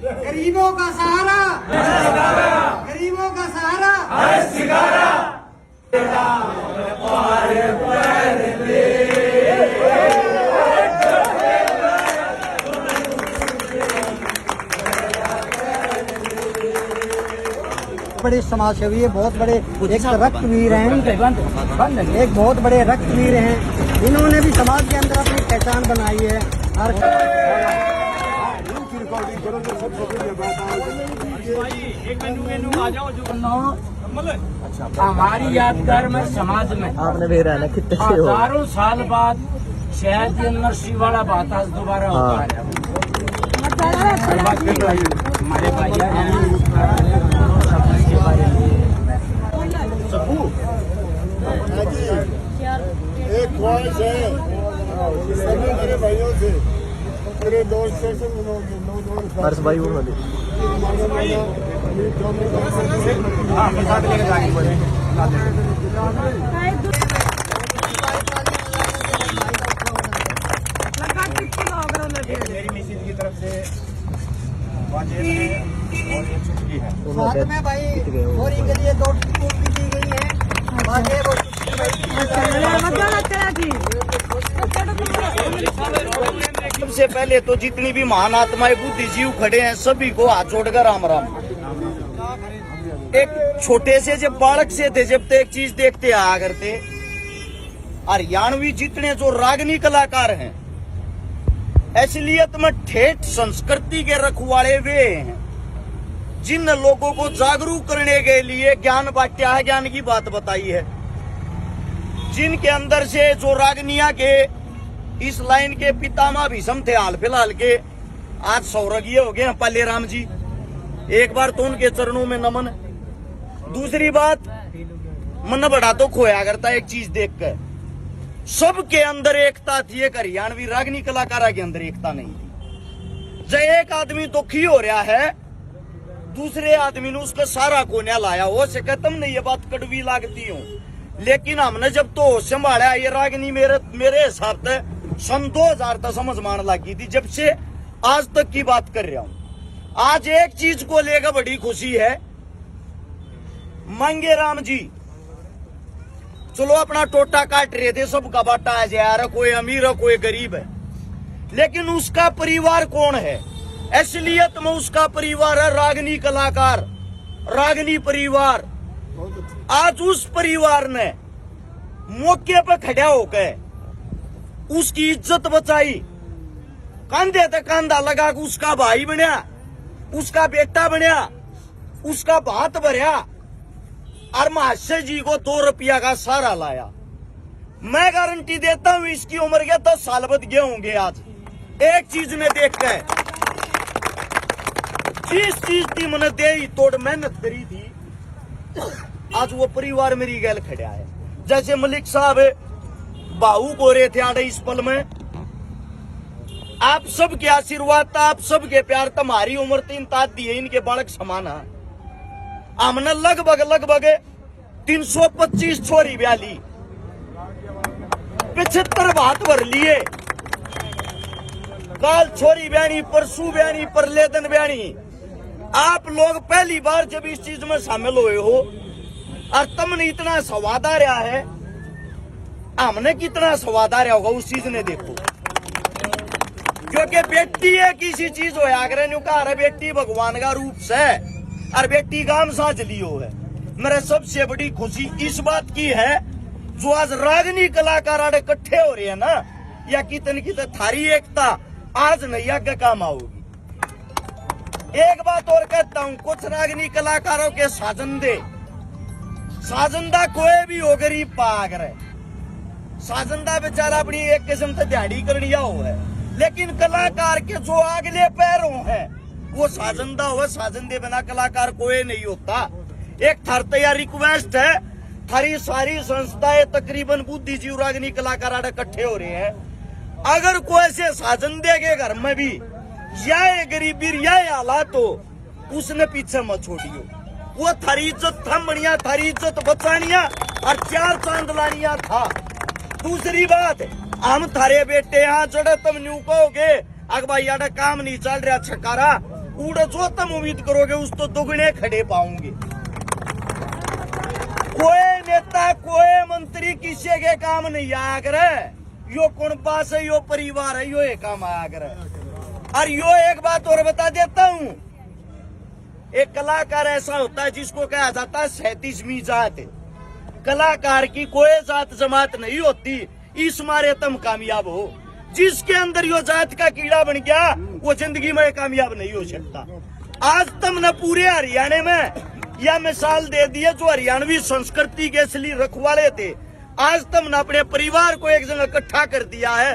गरीबों का सहारा, गरीबों का सहारा बड़े समाजसेवी है, बहुत बड़े एक रक्तवीर हैं, एक बहुत बड़े रक्तवीर हैं। इन्होंने भी समाज के अंदर अपनी पहचान बनाई है। हमारी यादगार में समाज में आपने भी रहना कितने हजारों साल बाद शहर के अंदर शिवाला बात आज दोबारा होता है। हमारे भैया एक ख्वाहिश है सभी मेरे भाइयों से, मेरे दोस्तों से, हर्ष भाई वो वाले मेरी मिसेज की तरफ से वाजिब है और ये छुट्टी है। साथ में भाई और इनके लिए 2 टिकट भी दी गई है। सबसे पहले तो जितनी भी महान आत्माएं बुद्धिजीव खड़े हैं सभी को हाथ जोड़कर राम राम। एक छोटे से जब बालक से थे जब तो एक चीज देखते आया करते, हरियाणवी जितने जो रागनी कलाकार हैं असलियत में ठेठ संस्कृति के रखवाले वे हैं जिन लोगों को जागरूक करने के लिए ज्ञान बांटा है, ज्ञान की बात बताई है, जिनके अंदर से जो रागनिया के इस लाइन के पितामह भीष्म थे हाल फिलहाल के, आज सौरगीय हो गए पाले राम जी। एक बार तो उनके चरणों में नमन। दूसरी बात, मन बड़ा तो खोया करता एक चीज देखकर, सबके अंदर एकता थी, एक हरियाणवी रागनी कलाकारा के अंदर एकता नहीं थी। जब एक आदमी दुखी हो रहा है दूसरे आदमी ने उसका सारा कोन्या लाया, हो सके तुमने ये बात कड़वी लागती हो, लेकिन हमने जब तो संभाला ये रागनी मेरे हिसाब से सन 2000 तक समझ मान लगी थी, जब से आज तक की बात कर रहा हूं। आज एक चीज को लेकर बड़ी खुशी है, मांगे राम जी चलो अपना टोटा काट रहे थे, सबका बाटा आ जाए, कोई अमीर है कोई गरीब है, लेकिन उसका परिवार कौन है? असलियत में उसका परिवार है रागनी कलाकार, रागनी परिवार। आज उस परिवार ने मौके पर खड़ा होकर उसकी इज्जत बचाई, कंधे ते कंधा लगा के उसका भाई बनया, उसका बेटा बनया, उसका भात भरया और महाशय जी को 2 रुपया का सारा लाया। मैं गारंटी देता हूं इसकी उम्र के 10 साल बद गए होंगे आज एक चीज में देखकर। जिस चीज थी मैंने दे तोड़ मेहनत करी थी, आज वो परिवार मेरी गैल खड़ा है। जैसे मलिक साहब बाहू को रहे थे आड़े इस पल में, आप सबके आशीर्वाद था, आप सबके प्यार, तुम्हारी उम्र 3 तात दी है, इनके बालक समाना। हमने लगभग 325 छोरी ब्याह ली, 75 भात भर लिए, काल छोरी ब्यानी, परसू ब्यानी, परले दिन ब्यानी। आप लोग पहली बार जब इस चीज में शामिल हुए हो और तुमने इतना स्वाद आ रहा है, हमने कितना स्वाद आ रहा होगा उस चीज ने देखो। क्योंकि बेटी है किसी चीज हो आगरे न्यू कहा है, बेटी भगवान का रूप से और बेटी गांव साज लियो है। मेरा सबसे बड़ी खुशी इस बात की है जो आज रागनी कलाकार इकट्ठे हो रहे हैं ना, या कितने थारी एकता आज नहीं आगे काम आओगी। एक बात और कहता हूं, कुछ रागनी कलाकारों के साजंदे साजंदा कोई भी हो गरीब पाग रहे, साजंदा बेचारा अपनी एक किस्म से दिहाड़ी करनी हो है, लेकिन कलाकार के जो अगले पैरों हैं वो साजंदा हो, साजंदे बिना कलाकार कोई नहीं होता। एक थर तैयार रिक्वेस्ट है, थारी सारी संस्थाएं तकरीबन बुद्धिजीव रागनी कलाकार इकट्ठे हो रहे हैं, अगर कोई से साजंदे के घर में भी या गरीबी या हालात हो उसने पीछे मत छोड़ियो। वो थारी इज्जत थमनिया, थारी इज्जत बचानिया और 4 चांद लानिया था। दूसरी बात, हम थारे बेटे यहाँ चढ़े तुम न्यू कहोगे अग भाई यार काम नहीं चल रहा छकारा, कूड़ जो तुम उम्मीद करोगे उस तो दुगने खड़े पाओगे। कोई नेता कोई मंत्री किसी के काम नहीं आया करे, यो कुनबा से यो परिवार है, यो एक काम आया करे। और यो एक बात और बता देता हूँ, एक कलाकार ऐसा होता है जिसको कहा जाता है 37वीं जात। कलाकार की कोई जात जमात नहीं होती, इस मारे तुम कामयाब हो। जिसके अंदर यो जात का कीड़ा बन गया वो जिंदगी में कामयाब नहीं हो सकता। आज तुमने पूरे हरियाणा में यह मिसाल दे दी है, जो हरियाणवी संस्कृति के असली रखवाले थे। आज तुमने अपने परिवार को एक जगह इकट्ठा कर दिया है।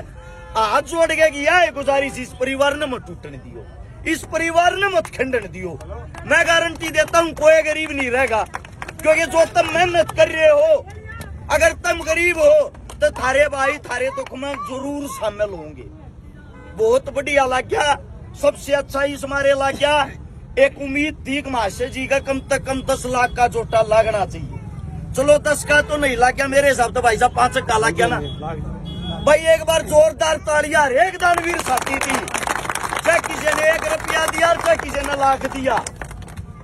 हाथ जोड़ के किया है गुजारिश, इस परिवार ने मत टूटने दियो, इस परिवार ने मत खंडन दियो। मैं गारंटी देता हूँ कोई गरीब नहीं रहेगा, क्योंकि जो तुम मेहनत कर रहे हो, अगर तुम गरीब हो तो थारे भाई थारे दुख में जरूर शामिल होंगे। बहुत बढ़िया लग गया, सबसे अच्छा इस मारे लग गया। एक उम्मीद थी कि महाशय जी का कम से कम 10 लाख का जोटा लगना चाहिए। चलो 10 का तो नहीं लग गया, मेरे हिसाब से भाई साहब 5 का लग गया ना। भाई एक बार जोरदार तालियां एक दानवीर साथी थी, चाहे किसी ने 1 रुपया दिया चाहे किसी ने लाख दिया।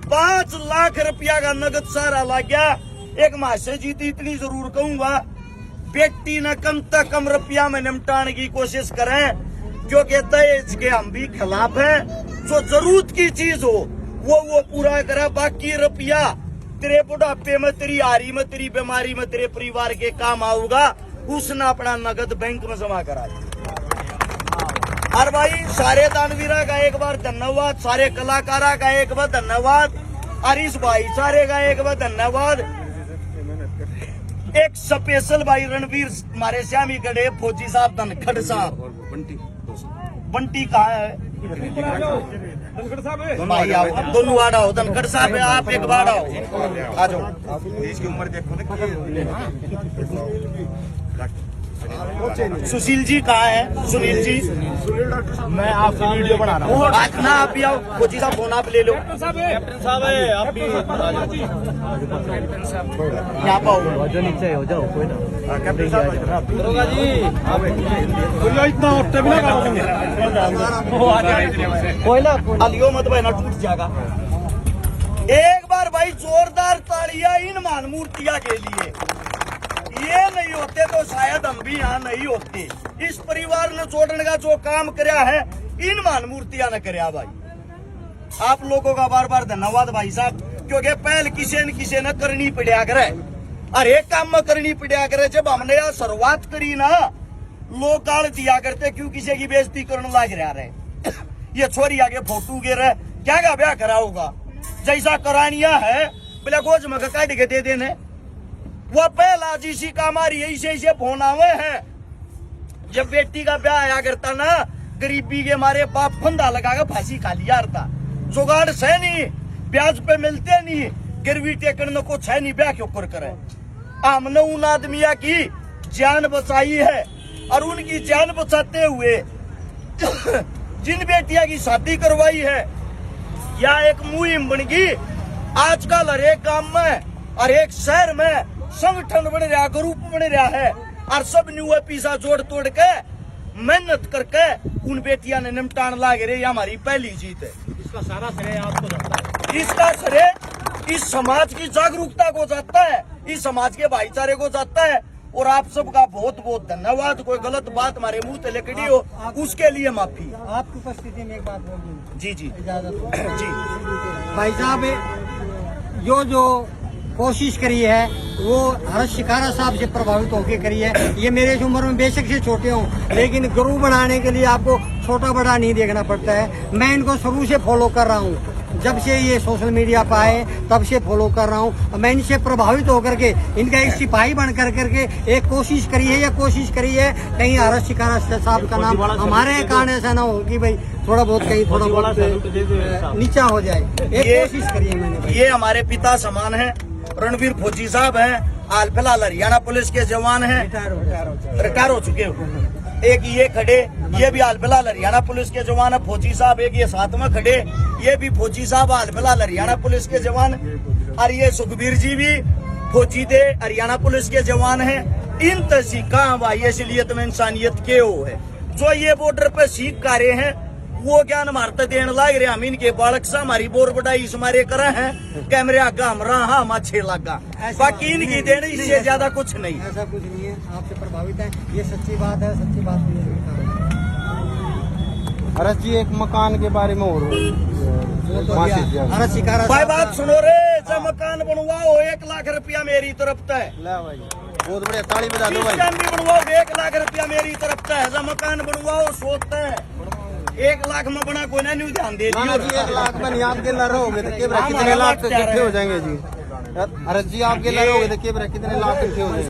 5 लाख रुपया का नगद सारा लग गया। एक महाशय जी थी, इतनी जरूर कहूंगा, बेटी ने कम से कम रुपया में निपटाने की कोशिश करें, क्योंकि दहेज के हम भी खिलाफ हैं। जो जरूरत की चीज हो वो पूरा करे, बाकी रुपया तेरे बुढ़ापे में, तेरी आरी में, तेरी बीमारी में, तेरे परिवार के काम आऊगा, उसने अपना नगद बैंक में जमा करा दिया। और भाई सारे दानवीरा का एक बार धन्यवाद, सारे कलाकारा का एक बार धन्यवाद, और इस भाईचारे का एक बार धन्यवाद। एक स्पेशल भाई रणवीर हमारे श्यामी गढ़े फौजी साहब धनखड़ साहब, बंटी कहाँ है भाई? आओ दोनों आड़ आओ, धनखड़ साहब आप एक बार आओ, आ जाओ। देश की उम्र देखो, सुशील जी कहाँ है? सुनील जी, मैं आपकी वीडियो बना रहा हूँ। आज ना आप भी आओ, फौजी साहब फोन आप ले लो। आप भी यहाँ पाओ, जो नीचे हो जाओ, कोई ना। कोई ना अलियो मत भाई ना टूट जाएगा। एक बार भाई जोरदार तालियां इन मान मूर्तियां के लिए। ये नहीं होते तो शायद हम भी यहाँ नहीं होते। इस परिवार ने जोड़ने का जो काम कराया है, इन मान मूर्तियां ने कराया। भाई आप लोगों का बार बार धन्यवाद भाई साहब, क्योंकि पहल किसी न किसी ने करनी पड़ा करे, हर एक काम में करनी पड़ा करे। जब हमने यहाँ शुरुआत करी ना, लोग गाल दिया करते क्यों किसी की बेइज्जती करने लग रहे। ये छोरी आगे फोटो गिर क्या का ब्याह कराऊंगा, जैसा करानिया है बोले गोज में काट के दे देने। वो पहला जिसी का हमारी ऐसे फोन आवे हैं। जब बेटी का ब्याह आया करता ना, गरीबी के मारे बाप फंदा लगा के फांसी खा लिया था। जुगाड़ से नहीं, ब्याज पे मिलते नहीं, गिरवी टेकन को छह नहीं, ब्याह क्यों कर करे। हमने उन आदमिया की जान बचाई है, और उनकी जान बचाते हुए जिन बेटिया की शादी करवाई है, या एक मुहिम बन गई। आजकल हर एक गांव में और एक शहर में संगठन बन रहा, ग्रुप बन रहा है, और सब न्यू पीसा जोड़ तोड़ के मेहनत करके उन बेटिया ने निपटान लागे रहे। हमारी पहली जीत है। इसका सारा श्रेय आपको जाता है। इसका श्रेय इस समाज की जागरूकता को जाता है, इस समाज के भाईचारे को जाता है। और आप सबका बहुत बहुत धन्यवाद। कोई गलत बात हमारे मुंह से निकली हो उसके लिए माफी। आपकी उपस्थिति में एक बात बोल दूं, जी जी इजाजत जी। भाई साहब जो कोशिश करी है वो हर्ष शिकारा साहब से प्रभावित होकर करी है। ये मेरे उम्र में बेशक से छोटे हों, लेकिन गुरु बनाने के लिए आपको छोटा बड़ा नहीं देखना पड़ता है। मैं इनको शुरू से फॉलो कर रहा हूँ, जब से ये सोशल मीडिया पर आए तब से फॉलो कर रहा हूँ। मैं इनसे प्रभावित होकर के इनका एक सिपाही बन करके एक कोशिश करी है कहीं हर्ष शिकारा साहब का नाम हमारे कारण ऐसा ना हो कि भाई थोड़ा बहुत कहीं थोड़ा बहुत नीचा हो जाए। एक कोशिश करी है मैंने। ये हमारे पिता समान है, रणवीर फौजी साहब हैं, हाल फिलहाल हरियाणा पुलिस के जवान हैं, रिटायर हो चुके हो। एक ये खड़े, ये भी हाल फिलहाल हरियाणा पुलिस के जवान है, फौजी साहब। एक ये साथ में खड़े, ये भी फौजी साहब, हाल फिलहाल हरियाणा पुलिस के जवान। और ये सुखबीर जी भी फौजी थे, हरियाणा पुलिस के जवान हैं। इन तसी कहाँ भाई असलियत में इंसानियत के हो है, जो ये बॉर्डर पे सीख कर रहे हैं, वो ज्ञान मारते देने लाग रहे हम इनके बालक सा हमारी बोर बढ़ाई हमारे करे हैं कैमरे आगा हम रहा हम अच्छे लगा बाकी इनकी देने इससे ज्यादा कुछ नहीं। ऐसा कुछ नहीं है, आपसे प्रभावित है, ये सच्ची बात है, सच्ची बात भी है। अरस जी एक मकान के बारे में और हर शिकारा भाई बात सुनो रे, जब मकान बनवाओ 1 लाख रुपया मेरी तरफ से बहुत बढ़िया ताली बजा दो भाई। भी बनवाओ 1 लाख रुपया मेरी तरफ से जब मकान बनवाओ सोचते हैं 1 लाख में बना कोई नहीं ध्यान दे ना जी 1 लाख में नहीं आपके ला रहोगे तो कितने लाख इकट्ठे हो जाएंगे जी। अरस जी आपके ला रहोगे तो कितने लाख इकट्ठे हो जाएंगे।